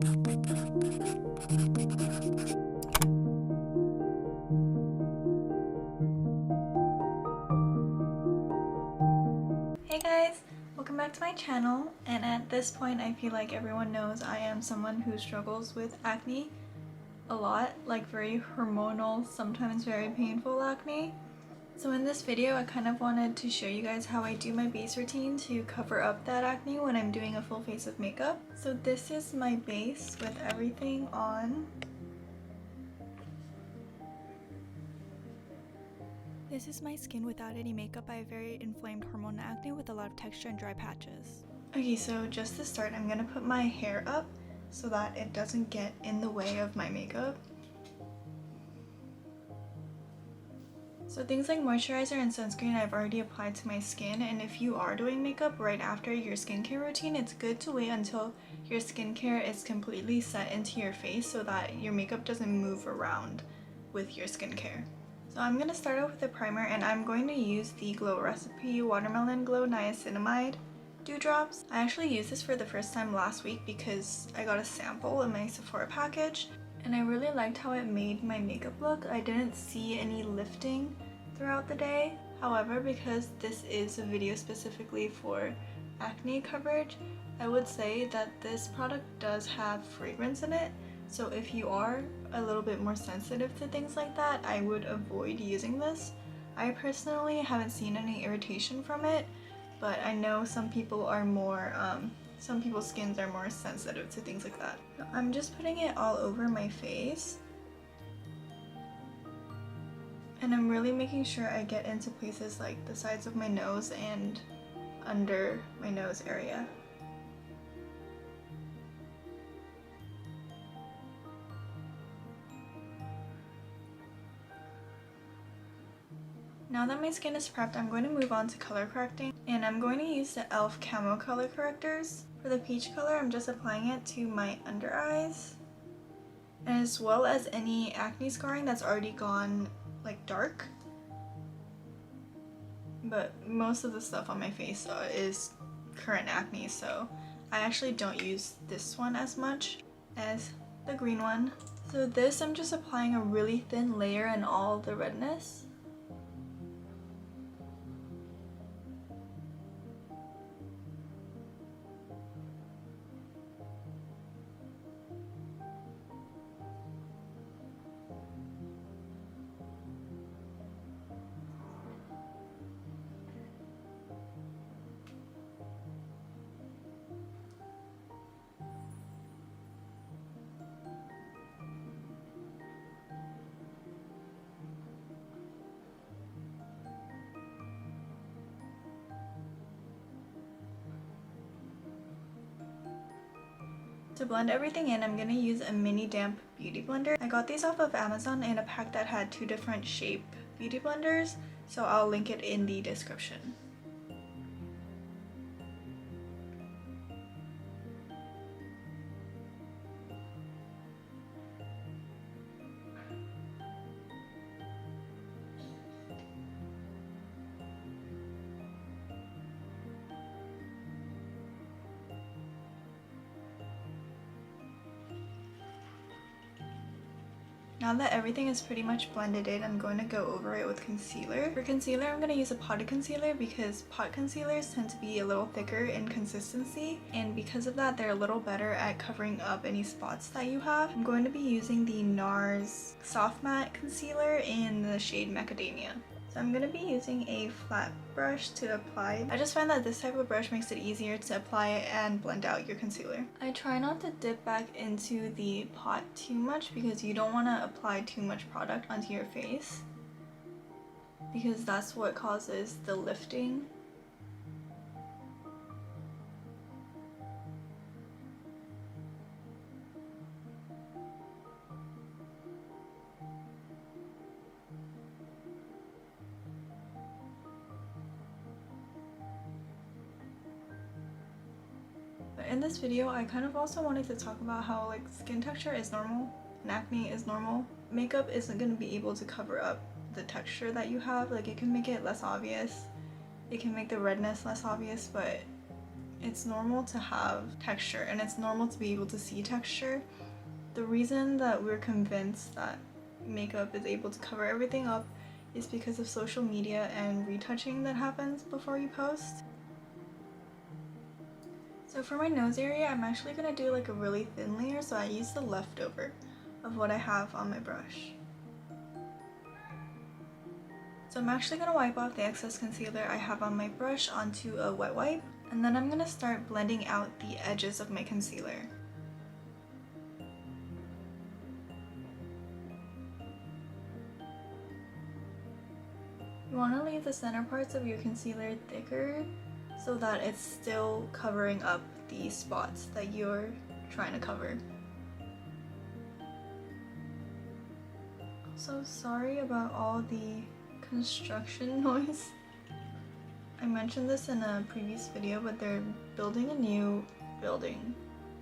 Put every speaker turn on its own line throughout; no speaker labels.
Hey guys, welcome back to my channel, and at this point I feel like everyone knows I am someone who struggles with acne a lot, like very hormonal, sometimes very painful acne. So in this video I kind of wanted to show you guys how I do my base routine to cover up that acne when I'm doing a full face of makeup. So this is my base with everything on. This is my skin without any makeup. I have very inflamed hormonal acne with a lot of texture and dry patches. Okay, so just to start, I'm gonna put my hair up so that it doesn't get in the way of my makeup. So things like moisturizer and sunscreen I've already applied to my skin, and if you are doing makeup right after your skincare routine, it's good to wait until your skincare is completely set into your face so that your makeup doesn't move around with your skincare. So I'm going to start off with a primer, and I'm going to use the Glow Recipe Watermelon Glow Niacinamide Dewdrops. I actually used this for the first time last week because I got a sample in my Sephora package, and I really liked how it made my makeup look. I didn't see any lifting throughout the day. However, because this is a video specifically for acne coverage, I would say that this product does have fragrance in it. So if you are a little bit more sensitive to things like that, I would avoid using this. I personally haven't seen any irritation from it, but I know some people are more, some people's skins are more sensitive to things like that. I'm just putting it all over my face. And I'm really making sure I get into places like the sides of my nose and under my nose area. Now that my skin is prepped, I'm going to move on to color correcting, and I'm going to use the e.l.f. Camo color correctors. For the peach color, I'm just applying it to my under eyes, as well as any acne scarring that's already gone like dark. But most of the stuff on my face is current acne, so I actually don't use this one as much as the green one. So this, I'm just applying a really thin layer in all the redness. To blend everything in, I'm going to use a mini damp beauty blender. I got these off of Amazon in a pack that had 2 different shape beauty blenders, so I'll link it in the description. Now that everything is pretty much blended in, I'm going to go over it with concealer. For concealer, I'm going to use a potted concealer because pot concealers tend to be a little thicker in consistency, and because of that, they're a little better at covering up any spots that you have. I'm going to be using the NARS Soft Matte Concealer in the shade Macadamia. So I'm going to be using a flat brush to apply. I just find that this type of brush makes it easier to apply and blend out your concealer. I try not to dip back into the pot too much because you don't want to apply too much product onto your face, because that's what causes the lifting. But in this video, I kind of also wanted to talk about how like skin texture is normal and acne is normal. Makeup isn't going to be able to cover up the texture that you have. Like, it can make it less obvious, it can make the redness less obvious, but it's normal to have texture and it's normal to be able to see texture. The reason that we're convinced that makeup is able to cover everything up is because of social media and retouching that happens before you post. So for my nose area, I'm actually going to do like a really thin layer, so I use the leftover of what I have on my brush. So I'm actually going to wipe off the excess concealer I have on my brush onto a wet wipe, and then I'm going to start blending out the edges of my concealer. You want to leave the center parts of your concealer thicker so that it's still covering up the spots that you're trying to cover. So sorry about all the construction noise. I mentioned this in a previous video, but they're building a new building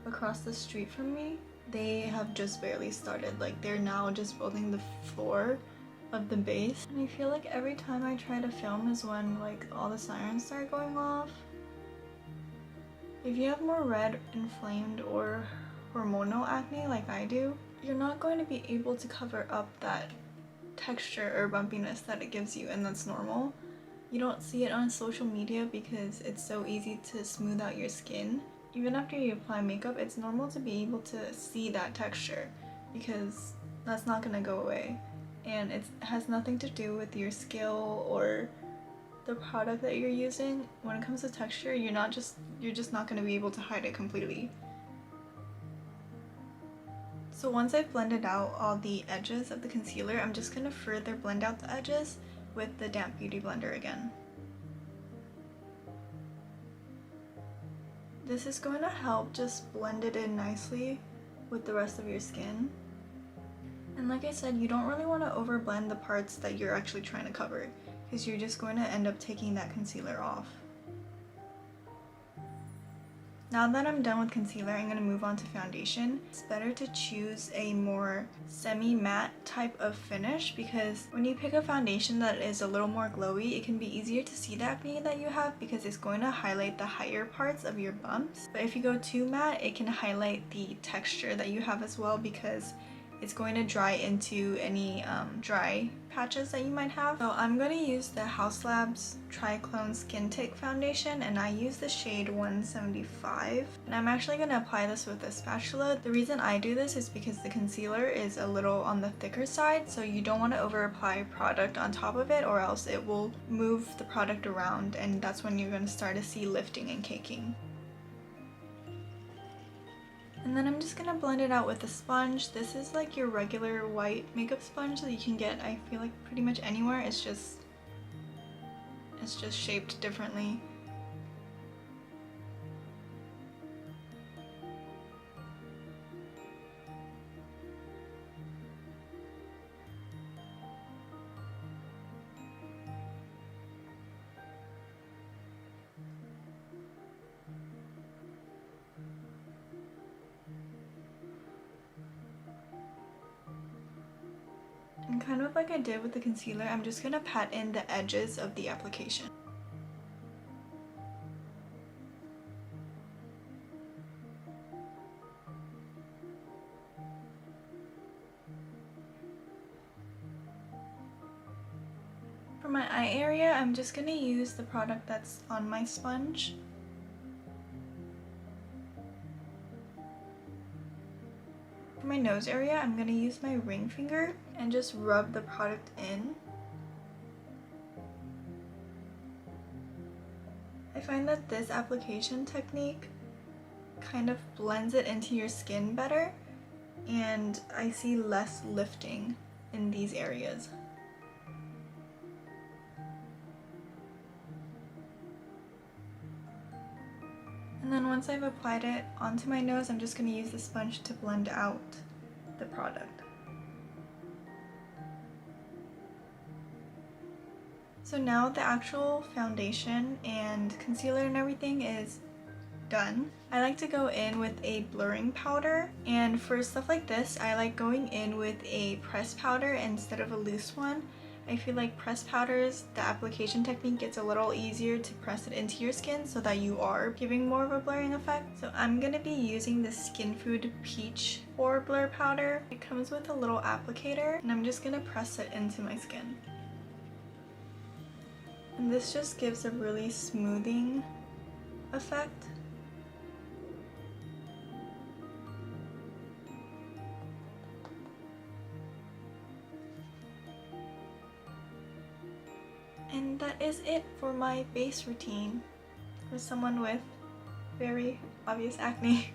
across the street from me. They have just barely started, like they're now just building the floor of the base, and I feel like every time I try to film is when like all the sirens start going off. If you have more red, inflamed, or hormonal acne like I do, you're not going to be able to cover up that texture or bumpiness that it gives you, and that's normal. You don't see it on social media because it's so easy to smooth out your skin. Even after you apply makeup, it's normal to be able to see that texture because that's not going to go away. And it has nothing to do with your skill or the product that you're using. When it comes to texture, you're just not going to be able to hide it completely. So once I've blended out all the edges of the concealer, I'm just going to further blend out the edges with the damp beauty blender again. This is going to help just blend it in nicely with the rest of your skin. And like I said, you don't really want to overblend the parts that you're actually trying to cover, because you're just going to end up taking that concealer off. Now that I'm done with concealer, I'm going to move on to foundation. It's better to choose a more semi-matte type of finish, because when you pick a foundation that is a little more glowy, it can be easier to see the acne that you have because it's going to highlight the higher parts of your bumps. But if you go too matte, it can highlight the texture that you have as well, because it's going to dry into any dry patches that you might have. So I'm going to use the Haus Labs Triclone Skin Tick Foundation, and I use the shade 175. And I'm actually going to apply this with a spatula. The reason I do this is because the concealer is a little on the thicker side, so you don't want to over apply product on top of it, or else it will move the product around, and that's when you're going to start to see lifting and caking. And then I'm just going to blend it out with a sponge. This is like your regular white makeup sponge that you can get, I feel like, pretty much anywhere. It's just shaped differently. And kind of like I did with the concealer, I'm just going to pat in the edges of the application. For my eye area, I'm just going to use the product that's on my sponge. For my nose area, I'm going to use my ring finger and just rub the product in. I find that this application technique kind of blends it into your skin better, and I see less lifting in these areas. And then once I've applied it onto my nose, I'm just going to use the sponge to blend out the product. So now the actual foundation and concealer and everything is done. I like to go in with a blurring powder, and for stuff like this, I like going in with a pressed powder instead of a loose one. I feel like pressed powders, the application technique gets a little easier to press it into your skin so that you are giving more of a blurring effect. So I'm gonna be using the Skin Food Peach Pore Blur Powder. It comes with a little applicator and I'm just gonna press it into my skin. And this just gives a really smoothing effect. And that is it for my base routine for someone with very obvious acne.